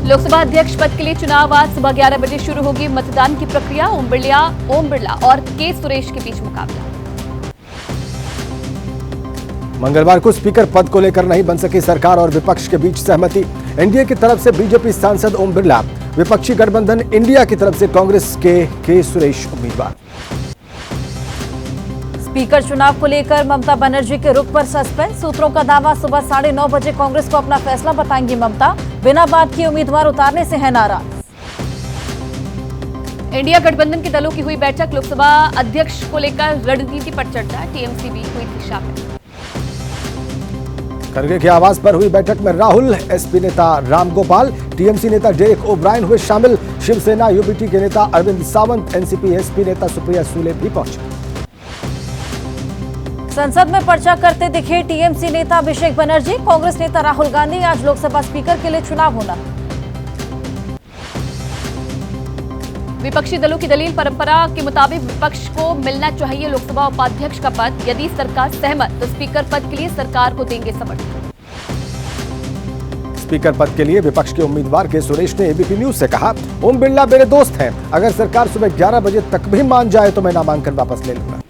लोकसभा अध्यक्ष पद के लिए चुनाव आज सुबह 11 बजे शुरू होगी मतदान की प्रक्रिया। ओम बिरला और के सुरेश के बीच मुकाबला। मंगलवार को स्पीकर पद को लेकर नहीं बन सकी सरकार और विपक्ष के बीच सहमति। एनडीए की तरफ से बीजेपी सांसद ओम बिरला, विपक्षी गठबंधन इंडिया की तरफ से कांग्रेस के सुरेश उम्मीदवार। स्पीकर चुनाव को लेकर ममता बनर्जी के रुख पर सस्पेंस। सूत्रों का दावा, सुबह 9:30 बजे कांग्रेस को अपना फैसला बताएंगी ममता। बिना बात किए उम्मीदवार उतारने से है नाराज। इंडिया गठबंधन के दलों की हुई बैठक। लोकसभा अध्यक्ष को लेकर रणनीति पर चर्चा। टीएमसी भी हुई थी शामिल। खड़गे के आवास पर हुई बैठक में राहुल, एसपी नेता रामगोपाल, टीएमसी नेता डेरेक ओब्रायन हुए शामिल। शिवसेना यूबीटी के नेता अरविंद सावंत, एनसीपी एसपी नेता सुप्रिया सूले भी पहुंचे। संसद में पर्चा करते दिखे टीएमसी नेता अभिषेक बनर्जी। कांग्रेस नेता राहुल गांधी, आज लोकसभा स्पीकर के लिए चुनाव होना। विपक्षी दलों की दलील, परंपरा के मुताबिक विपक्ष को मिलना चाहिए लोकसभा उपाध्यक्ष का पद। यदि सरकार सहमत तो स्पीकर पद के लिए सरकार को देंगे समर्थन। स्पीकर पद के लिए विपक्ष के उम्मीदवार के सुरेश ने एबीपी न्यूज से कहा, ओम बिरला मेरे दोस्त हैं। अगर सरकार सुबह 11 बजे तक भी मान जाए तो मैं नामांकन वापस ले लूंगा।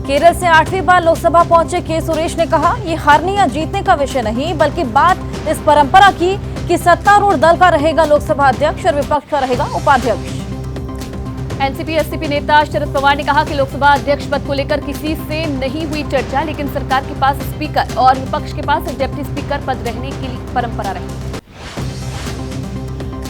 केरल से 8वीं बार लोकसभा पहुंचे के सुरेश ने कहा, ये हारने या जीतने का विषय नहीं, बल्कि बात इस परंपरा की कि सत्तारूढ़ दल का रहेगा लोकसभा अध्यक्ष और विपक्ष का रहेगा उपाध्यक्ष। एनसीपी एससीपी नेता शरद पवार ने कहा कि लोकसभा अध्यक्ष पद को लेकर किसी से नहीं हुई चर्चा, लेकिन सरकार के पास स्पीकर और विपक्ष के पास डिप्टी स्पीकर पद रहने की परंपरा रही है।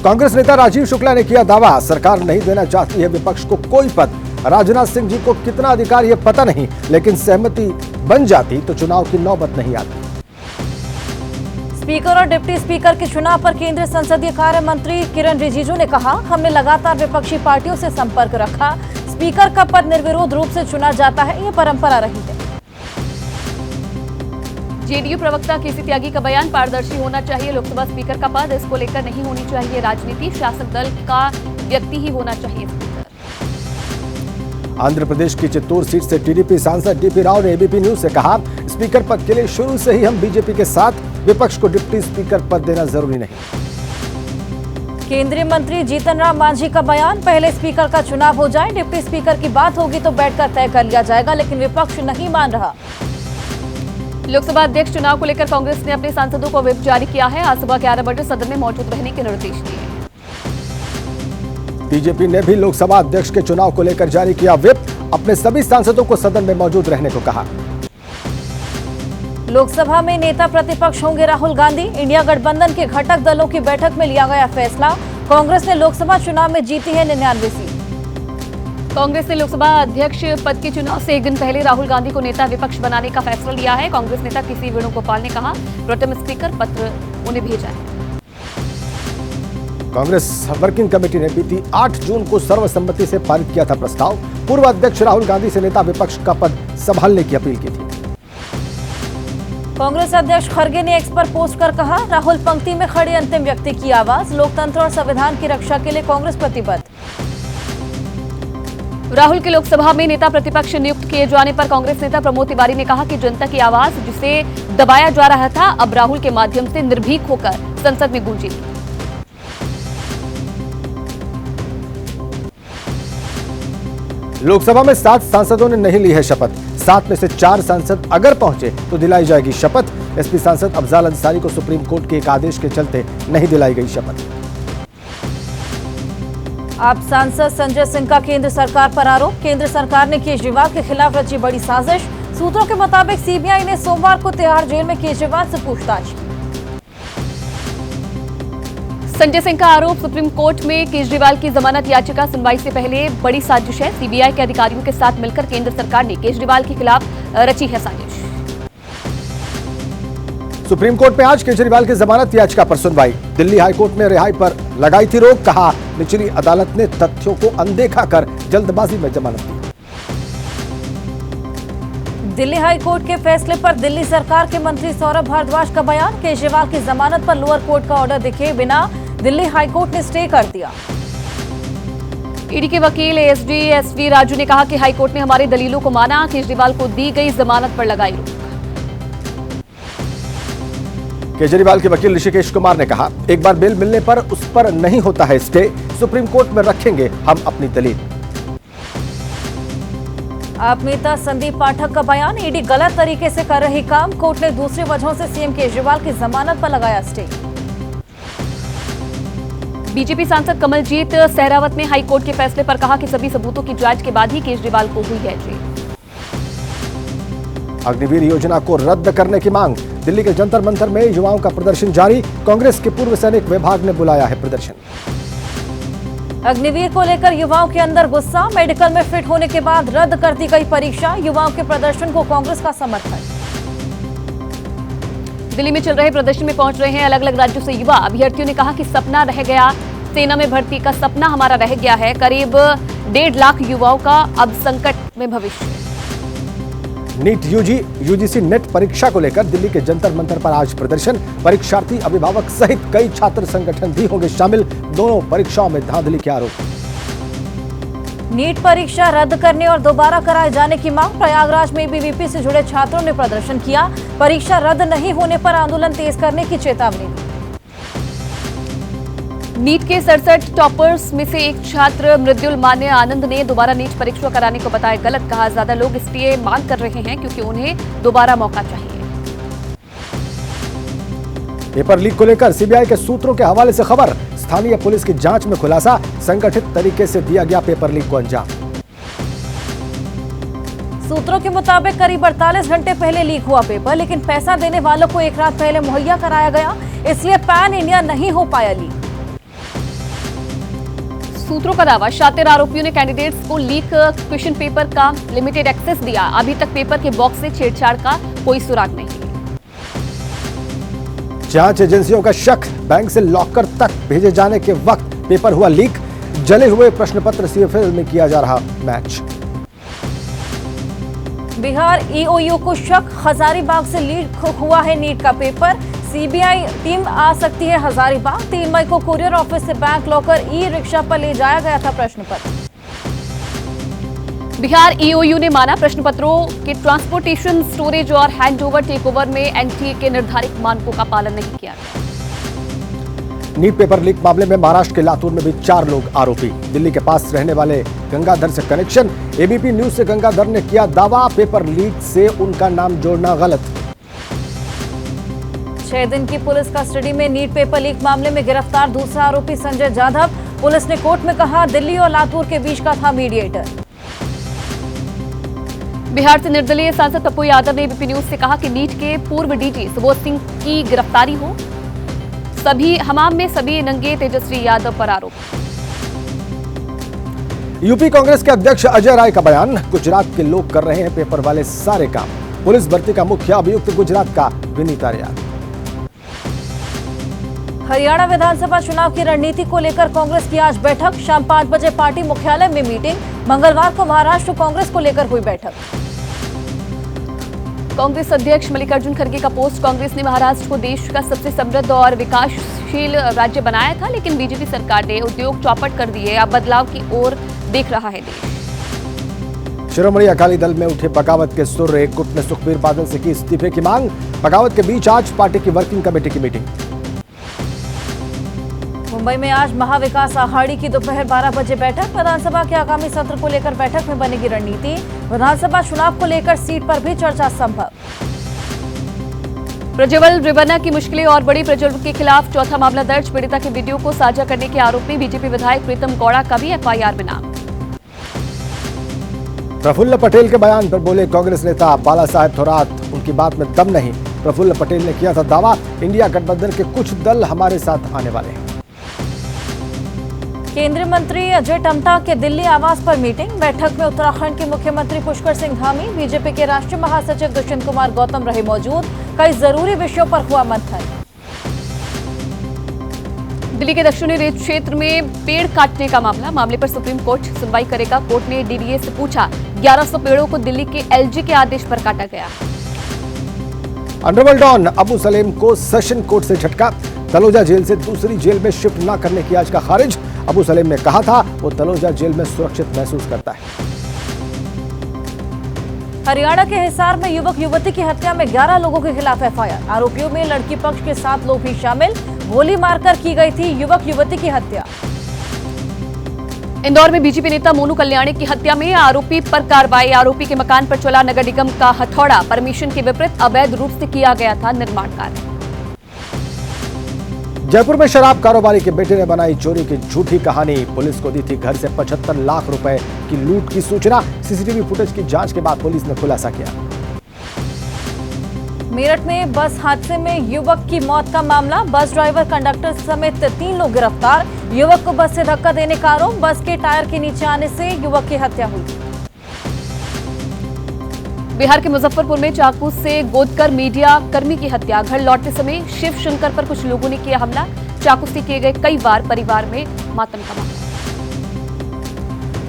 कांग्रेस नेता राजीव शुक्ला ने किया दावा, सरकार नहीं देना चाहती है विपक्ष को कोई पद। राजनाथ सिंह जी को कितना अधिकार ये पता नहीं, लेकिन सहमति बन जाती तो चुनाव की नौबत नहीं आती। स्पीकर और डिप्टी स्पीकर के चुनाव पर केंद्रीय संसदीय कार्य मंत्री किरण रिजिजू ने कहा, हमने लगातार विपक्षी पार्टियों से संपर्क रखा। स्पीकर का पद निर्विरोध रूप से चुना जाता है, ये परंपरा रही है। जेडीयू प्रवक्ता केसी त्यागी का बयान, पारदर्शी होना चाहिए लोकसभा स्पीकर का पद। इसको लेकर नहीं होनी चाहिए राजनीति, शासक दल का व्यक्ति ही होना चाहिए स्पीकर। आंध्र प्रदेश की चित्तूर सीट से टीडीपी सांसद डीपी राव ने एबीपी न्यूज से कहा, स्पीकर पद के लिए शुरू से ही हम बीजेपी के साथ, विपक्ष को डिप्टी स्पीकर पद देना जरूरी नहीं। केंद्रीय मंत्री जीतन राम मांझी का बयान, पहले स्पीकर का चुनाव हो जाए, डिप्टी स्पीकर की बात होगी तो बैठकर तय कर लिया जाएगा, लेकिन विपक्ष नहीं मान रहा। लोकसभा अध्यक्ष चुनाव को लेकर कांग्रेस ने अपने सांसदों को व्हिप जारी किया है। आज सुबह 11 बजे सदन में मौजूद रहने के निर्देश दिए। बीजेपी ने भी लोकसभा अध्यक्ष के चुनाव को लेकर जारी किया व्हिप, अपने सभी सांसदों को सदन में मौजूद रहने को कहा। लोकसभा में नेता प्रतिपक्ष होंगे राहुल गांधी। इंडिया गठबंधन के घटक दलों की बैठक में लिया गया फैसला। कांग्रेस ने लोकसभा चुनाव में जीती है 99 सीट। कांग्रेस ने लोकसभा अध्यक्ष पद के चुनाव से एक दिन पहले राहुल गांधी को नेता विपक्ष बनाने का फैसला लिया है। कांग्रेस नेता केसी वेणुगोपाल ने कहा, प्रोटेम स्पीकर पत्र उन्हें भेजा है। कांग्रेस वर्किंग कमेटी ने बीती 8 जून को सर्वसम्मति से पारित किया था प्रस्ताव। पूर्व अध्यक्ष राहुल गांधी से नेता विपक्ष का पद संभालने की अपील की थी। कांग्रेस अध्यक्ष खड़गे ने एक्स पर पोस्ट कर कहा, राहुल पंक्ति में खड़े अंतिम व्यक्ति की आवाज। लोकतंत्र और संविधान की रक्षा के लिए कांग्रेस प्रतिबद्ध। राहुल के लोकसभा में नेता प्रतिपक्ष नियुक्त किए जाने पर कांग्रेस नेता प्रमोद तिवारी ने कहा कि जनता की आवाज जिसे दबाया जा रहा था, अब राहुल के माध्यम से निर्भीक होकर संसद में गूंजेगी। लोकसभा में 7 सांसदों ने नहीं ली है शपथ। 7 में से 4 सांसद अगर पहुंचे तो दिलाई जाएगी शपथ। एसपी सांसद अफजाल अंसारी को सुप्रीम कोर्ट के एक आदेश के चलते नहीं दिलाई गई शपथ। आप सांसद संजय सिंह का केंद्र सरकार पर आरोप, केंद्र सरकार ने केजरीवाल के खिलाफ रची बड़ी साजिश। सूत्रों के मुताबिक सीबीआई ने सोमवार को तिहाड़ जेल में केजरीवाल से पूछताछ की। संजय सिंह का आरोप, सुप्रीम कोर्ट में केजरीवाल की जमानत याचिका सुनवाई से पहले बड़ी साजिश है। सीबीआई के अधिकारियों के साथ मिलकर केंद्र सरकार ने केजरीवाल के खिलाफ रची है साजिश। सुप्रीम कोर्ट में आज केजरीवाल की जमानत याचिका पर सुनवाई। दिल्ली हाईकोर्ट ने रिहाई पर लगाई थी रोक, कहा निचली अदालत ने तथ्यों को अनदेखा कर जल्दबाजी में जमानत दी। दिल्ली हाईकोर्ट के फैसले पर दिल्ली सरकार के मंत्री सौरभ भारद्वाज का बयान, केजरीवाल की जमानत पर लोअर कोर्ट का ऑर्डर दिखे बिना दिल्ली हाईकोर्ट ने स्टे कर दिया। ईडी के वकील एसडी एसवी राजू ने कहा कि हाईकोर्ट ने हमारी दलीलों को माना, केजरीवाल को दी गई जमानत पर लगाई रोक। केजरीवाल के वकील ऋषिकेश कुमार ने कहा, एक बार बेल मिलने पर उस पर नहीं होता है स्टे, सुप्रीम कोर्ट में रखेंगे हम अपनी दलील। आप नेता संदीप पाठक का बयान, ईडी गलत तरीके से कर रही काम, कोर्ट ने दूसरी वजहों से सीएम केजरीवाल की जमानत पर लगाया स्टे। बीजेपी सांसद कमलजीत सहरावत ने हाईकोर्ट के फैसले पर कहा कि सभी सबूतों की जांच के बाद ही केजरीवाल को हुई है जेल। अग्निवीर योजना को रद्द करने की मांग, दिल्ली के जंतर मंतर में युवाओं का प्रदर्शन जारी, कांग्रेस के पूर्व सैनिक विभाग ने बुलाया है प्रदर्शन। अग्निवीर को लेकर युवाओं के अंदर गुस्सा, मेडिकल में फिट होने के बाद रद्द कर दी गई परीक्षा, युवाओं के प्रदर्शन को कांग्रेस का समर्थन। दिल्ली में चल रहे प्रदर्शन में पहुंच रहे हैं अलग अलग राज्यों से युवा। अभ्यर्थियों ने कहा कि सपना रह गया, सेना में भर्ती का सपना हमारा रह गया है। करीब 1.5 लाख युवाओं का अब संकट में भविष्य। नीट यूजीसी नेट परीक्षा को लेकर दिल्ली के जंतर मंतर पर आज प्रदर्शन, परीक्षार्थी अभिभावक सहित कई छात्र संगठन भी होंगे शामिल, दोनों परीक्षाओं में धांधली के आरोप। नीट परीक्षा रद्द करने और दोबारा कराए जाने की मांग, प्रयागराज में बीवीपी से जुड़े छात्रों ने प्रदर्शन किया, परीक्षा रद्द नहीं होने पर आंदोलन तेज करने की चेतावनी दी। नीट के 67 टॉपर्स में से एक छात्र मृदुल मान्य आनंद ने दोबारा नीट परीक्षा कराने को बताया गलत, कहा ज्यादा लोग इसलिए मांग कर रहे हैं क्योंकि उन्हें दोबारा मौका चाहिए। पेपर लीक को लेकर सीबीआई के सूत्रों के हवाले से खबर, स्थानीय पुलिस की जांच में खुलासा, संगठित तरीके से दिया गया पेपर लीक को अंजाम। सूत्रों के मुताबिक करीब 48 घंटे पहले लीक हुआ पेपर, लेकिन पैसा देने वालों को एक रात पहले मुहैया कराया गया, इसलिए पैन इंडिया नहीं हो पाया लीक। सूत्रों का दावा, शातिर आरोपियों ने कैंडिडेट्स को लीक क्वेश्चन पेपर का लिमिटेड एक्सेस दिया, अभी तक पेपर के बॉक्स से छेड़छाड़ का कोई सुराग नहीं। जांच एजेंसियों का शक, बैंक से लॉकर तक भेजे जाने के वक्त पेपर हुआ लीक, जले हुए प्रश्न पत्र सीएफएल में किया जा रहा मैच। बिहार ईओयू को शक, हजारीबाग से लीक हुआ है नीट का पेपर, सीबीआई टीम आ सकती है हजारीबाग। 3 मई को कुरियर ऑफिस से बैंक लॉकर ई रिक्शा पर ले जाया गया था प्रश्न पत्र। बिहार ईओयू ने माना प्रश्न पत्रों के ट्रांसपोर्टेशन, स्टोरेज और हैंडओवर टेकओवर में एनटीए के निर्धारित मानकों का पालन नहीं किया गया। नीट पेपर लीक मामले में महाराष्ट्र के लातूर में भी 4 लोग आरोपी, दिल्ली के पास रहने वाले गंगाधर से कनेक्शन, एबीपी न्यूज से गंगाधर ने किया दावा, पेपर लीक से उनका नाम जोड़ना गलत। 6 दिन की पुलिस कस्टडी में नीट पेपर लीक मामले में गिरफ्तार दूसरा आरोपी संजय जाधव, पुलिस ने कोर्ट में कहा दिल्ली और लातूर के बीच का था मीडिएटर। बिहार से निर्दलीय सांसद पप्पू यादव ने एबीपी न्यूज से कहा कि नीट के पूर्व डीजी सुबोध सिंह की गिरफ्तारी हो, सभी हमाम में सभी नंगे तेजस्वी यादव पर आरोप। यूपी कांग्रेस के अध्यक्ष अजय राय का बयान, गुजरात के लोग कर रहे हैं पेपर वाले सारे काम, पुलिस भर्ती का मुख्य अभियुक्त गुजरात का विनीत आर्या। हरियाणा विधानसभा चुनाव की रणनीति को लेकर कांग्रेस की आज बैठक, शाम 5 बजे पार्टी मुख्यालय में मीटिंग, मंगलवार को महाराष्ट्र कांग्रेस को लेकर हुई बैठक। कांग्रेस अध्यक्ष मल्लिकार्जुन खड़गे का पोस्ट, कांग्रेस ने महाराष्ट्र को देश का सबसे समृद्ध और विकासशील राज्य बनाया था, लेकिन बीजेपी सरकार ने उद्योग चौपट कर दिए, अब बदलाव की ओर देख रहा है देश। शिरोमणि अकाली दल में उठे बगावत के सुर, एक गुट ने सुखबीर बादल से की इस्तीफे की मांग, बगावत के बीच आज पार्टी की वर्किंग कमेटी की मीटिंग। मुंबई में आज महाविकास आघाड़ी की दोपहर 12 बजे बैठक, विधानसभा के आगामी सत्र को लेकर बैठक में बनेगी रणनीति, विधानसभा चुनाव को लेकर सीट पर भी चर्चा संभव। प्रज्वल रेवन्ना की मुश्किलें और बड़ी, प्रज्वल के खिलाफ चौथा मामला दर्ज, पीड़िता के वीडियो को साझा करने के आरोप में बीजेपी विधायक प्रीतम गौड़ा का भी एफआईआर में नाम। प्रफुल्ल पटेल के बयान पर बोले कांग्रेस नेता बाला साहेब थोरात, उनकी बात में दम नहीं। प्रफुल्ल पटेल ने किया था दावा, इंडिया गठबंधन के कुछ दल हमारे साथ आने वाले हैं। केंद्रीय मंत्री अजय टम्टा के दिल्ली आवास पर मीटिंग, बैठक में उत्तराखंड के मुख्यमंत्री पुष्कर सिंह धामी, बीजेपी के राष्ट्रीय महासचिव दुष्यंत कुमार गौतम रहे मौजूद, कई जरूरी विषयों पर हुआ मंथन। दिल्ली के दक्षिणी रेल क्षेत्र में पेड़ काटने का मामले पर सुप्रीम कोर्ट सुनवाई करेगा। कोर्ट ने डीडीए से पूछा, 1100 पेड़ों को दिल्ली के एलजी के आदेश पर काटा गया। अंडरवर्ल्ड डॉन अबू सलेम को सेशन कोर्ट से झटका, तलोजा जेल से दूसरी जेल में शिफ्ट न करने की याचिका खारिज। अबू सलेम ने कहा था वो तलोजा जेल में सुरक्षित महसूस करता है। हरियाणा के हिसार में युवक युवती की हत्या में 11 लोगों के खिलाफ एफआईआर। आरोपियों में लड़की पक्ष के 7 लोग भी शामिल। गोली मारकर की गई थी युवक युवती की हत्या। इंदौर में बीजेपी नेता मोनू कल्याणी की हत्या में आरोपी पर कार्रवाई। आरोपी के मकान पर चला नगर निगम का हथौड़ा। परमिशन के विपरीत अवैध रूप से किया गया था निर्माण कार्य। जयपुर में शराब कारोबारी के बेटे ने बनाई चोरी की झूठी कहानी। पुलिस को दी थी घर से 75 लाख रुपए की लूट की सूचना। सीसीटीवी फुटेज की जांच के बाद पुलिस ने खुलासा किया। मेरठ में बस हादसे में युवक की मौत का मामला। बस ड्राइवर, कंडक्टर समेत 3 लोग गिरफ्तार। युवक को बस से धक्का देने का आरोप। बस के टायर के नीचे आने से युवक की हत्या हुई। बिहार के मुजफ्फरपुर में चाकू से गोदकर मीडिया कर्मी की हत्या। घर लौटते समय शिव शंकर पर कुछ लोगों ने किया हमला। चाकू से किए गए कई वार। परिवार में मातम का माहौल।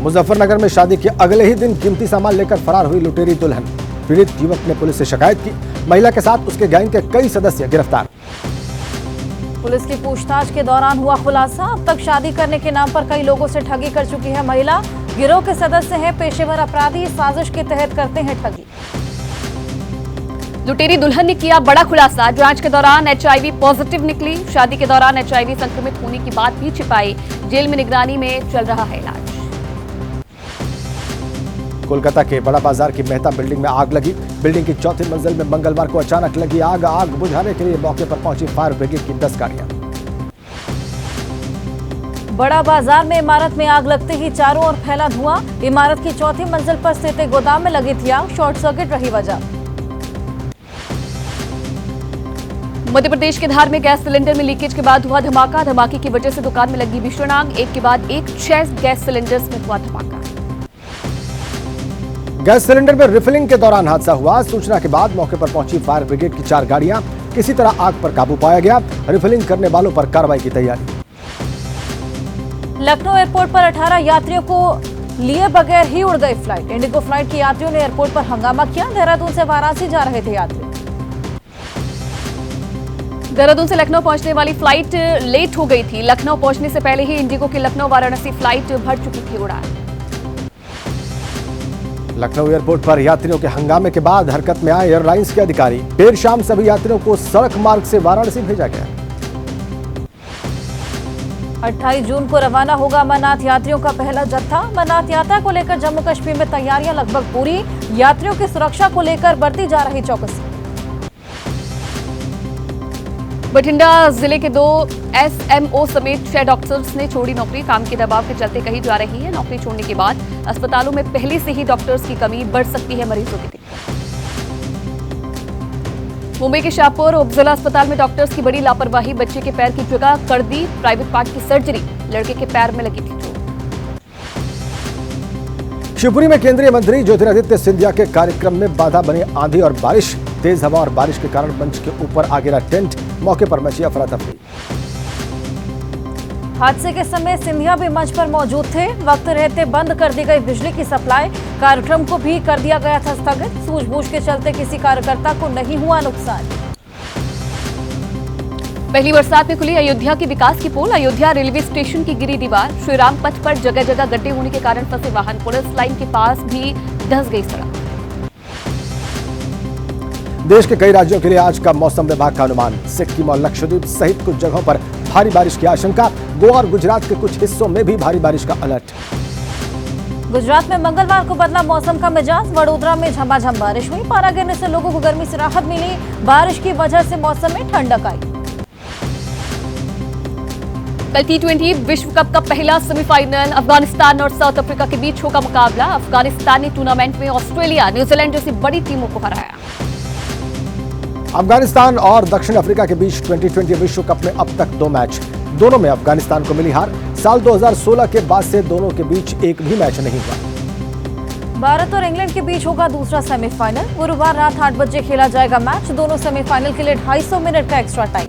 मुजफ्फरनगर में शादी के अगले ही दिन कीमती सामान लेकर फरार हुई लुटेरी दुल्हन। पीड़ित युवक ने पुलिस से शिकायत की। महिला के साथ उसके गैंग के कई सदस्य गिरफ्तार। पुलिस की पूछताछ के दौरान हुआ खुलासा। अब तक शादी करने के नाम पर कई लोगों से ठगी कर चुकी है महिला। गिरोह के सदस्य हैं पेशेवर अपराधी। साजिश के तहत करते हैं ठगी। लुटेरी दुल्हन ने किया बड़ा खुलासा। जांच के दौरान एचआईवी पॉजिटिव निकली। शादी के दौरान एचआईवी संक्रमित होने की बात भी छिपाई। जेल में निगरानी में चल रहा है इलाज। कोलकाता के बड़ा बाजार की मेहता बिल्डिंग में आग लगी। बिल्डिंग की 4थी मंजिल में मंगलवार को अचानक लगी आग। आग बुझाने के लिए मौके पर पहुंची फायर ब्रिगेड की 10 गाड़ियां। बड़ा बाजार में इमारत में आग लगते ही चारों ओर फैला धुआं। इमारत की 4थी मंजिल पर स्थित एक गोदाम में लगी थी आग। शॉर्ट सर्किट रही वजह। मध्य प्रदेश के धार में गैस सिलेंडर में लीकेज के बाद हुआ धमाका। धमाके की वजह से दुकान में लगी भीषण आग। एक के बाद एक 6 गैस सिलेंडर्स में हुआ धमाका। गैस सिलेंडर में रिफिलिंग के दौरान हादसा हुआ। सूचना के बाद मौके पर पहुंची फायर ब्रिगेड की 4 गाड़ियां। किसी तरह आग पर काबू पाया गया। रिफिलिंग करने वालों पर कार्रवाई की तैयारी। लखनऊ एयरपोर्ट पर 18 यात्रियों को लिए बगैर ही उड़ गई फ्लाइट। इंडिगो फ्लाइट के यात्रियों ने एयरपोर्ट पर हंगामा किया। देहरादून से वाराणसी जा रहे थे यात्री। देहरादून से लखनऊ पहुंचने वाली फ्लाइट लेट हो गई थी। लखनऊ पहुंचने से पहले ही इंडिगो की लखनऊ वाराणसी फ्लाइट भर चुकी थी उड़ान। लखनऊ एयरपोर्ट पर यात्रियों के हंगामे के बाद हरकत में आए एयरलाइंस के अधिकारी। देर शाम सभी यात्रियों को सड़क मार्ग से वाराणसी भेजा गया। 28 जून को रवाना होगा अमरनाथ यात्रियों का पहला जत्था। अमरनाथ यात्रा को लेकर जम्मू कश्मीर में तैयारियां लगभग पूरी। यात्रियों की सुरक्षा को लेकर बरती जा रही चौकसी। बठिंडा जिले के 2 एसएमओ समेत 6 डॉक्टर्स ने छोड़ी नौकरी। काम के दबाव के चलते कही जा रही है। नौकरी छोड़ने के बाद अस्पतालों में पहले से ही डॉक्टर्स की कमी बढ़ सकती है। मरीजों की दिक्कत। मुंबई के शाहपुर उपजिला अस्पताल में डॉक्टर्स की बड़ी लापरवाही। बच्चे के पैर की जगह कर दी प्राइवेट पार्ट की सर्जरी। लड़के के पैर में लगी थी चोट। शिवपुरी में केंद्रीय मंत्री ज्योतिरादित्य सिंधिया के कार्यक्रम में बाधा बनी आंधी और बारिश। तेज हवा और बारिश के कारण मंच के ऊपर आ गिरा टेंट। मौके पर मची अफरा तफरी। हादसे के समय सिंधिया भी मंच पर मौजूद थे। वक्त रहते बंद कर दी गई बिजली की सप्लाई। कार्यक्रम को भी कर दिया गया था स्थगित। सूझबूझ के चलते किसी कार्यकर्ता को नहीं हुआ नुकसान। पहली बरसात में खुली अयोध्या की विकास की पोल। अयोध्या रेलवे स्टेशन की गिरी दीवार। श्रीराम पथ पर जगह जगह गड्ढे होने के कारण फंसे वाहन। पुलिस लाइन के पास भी धंस गई सड़क। देश के कई राज्यों के लिए आज का मौसम विभाग का अनुमान। सिक्किम और लक्षद्वीप सहित कुछ जगहों पर भारी बारिश की आशंका। गोवा और गुजरात के कुछ हिस्सों में भी भारी बारिश का अलर्ट। गुजरात में मंगलवार को बदला मौसम का मिजाज। वडोदरा में झमाझम बारिश हुई। पारा गिरने से लोगों को गर्मी से राहत मिली। बारिश की वजह से मौसम में ठंडक आई। कल T20 विश्व कप का पहला सेमीफाइनल अफगानिस्तान और साउथ अफ्रीका के बीच होगा मुकाबला। अफगानिस्तान ने टूर्नामेंट में ऑस्ट्रेलिया, न्यूजीलैंड जैसी बड़ी टीमों को हराया। अफगानिस्तान और दक्षिण अफ्रीका के बीच 2020 विश्व कप में अब तक 2 मैच। दोनों में अफगानिस्तान को मिली हार। साल 2016 के बाद से दोनों के बीच एक भी मैच नहीं हुआ। भारत और इंग्लैंड के बीच होगा दूसरा सेमीफाइनल। गुरुवार रात 8 बजे खेला जाएगा मैच। दोनों सेमीफाइनल के लिए 250 मिनट का एक्स्ट्रा टाइम।